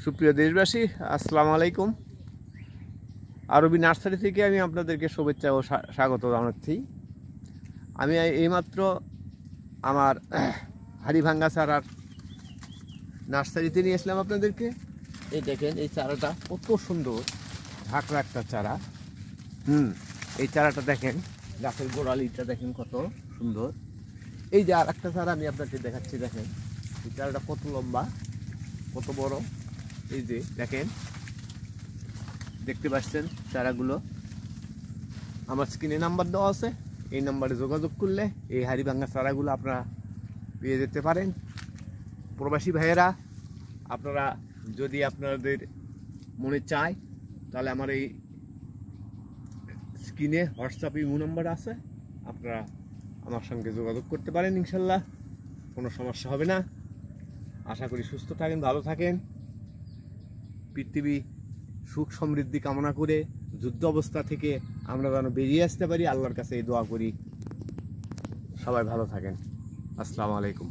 সুপ্রিয় দেশবাসী, আসসালামু আলাইকুম। আরবি নার্সারি থেকে আমি আপনাদেরকে শুভেচ্ছা ও স্বাগত জানাচ্ছি। আমি এইমাত্র আমার হাড়িভাঙ্গা চারার নার্সারিতে নিয়ে আসলাম আপনাদেরকে। এই দেখেন, এই চারাটা কত সুন্দর, ঝাঁকড়া একটা চারা। এই চারাটা দেখেন, গাছের গোড়ালিটা দেখেন কত সুন্দর। এই যে আর একটা চারা আমি আপনাকে দেখাচ্ছি, দেখেন এই চারাটা কত লম্বা, কত বড়। এই যে দেখেন, দেখতে পাচ্ছেন চারাগুলো। আমার স্ক্রিনে নাম্বার দেওয়া আছে, এই নাম্বারে যোগাযোগ করলে এই হাড়িভাঙ্গা চারাগুলো আপনারা পেয়ে যেতে পারেন। প্রবাসী ভাইয়েরা, আপনারা যদি আপনাদের মনে চায় তাহলে আমার এই স্ক্রিনে হোয়াটসঅ্যাপ ইমো নাম্বার আছে, আপনারা আমার সঙ্গে যোগাযোগ করতে পারেন। ইনশাল্লাহ কোনো সমস্যা হবে না। আশা করি সুস্থ থাকেন, ভালো থাকেন। পৃথিবী সুখ সমৃদ্ধি কামনা করে যুদ্ধ অবস্থা থেকে আমরা যেন বেরিয়ে আসতে পারি, আল্লাহর কাছে এই দোয়া করি। সবাই ভালো থাকেন। আসসালামু আলাইকুম।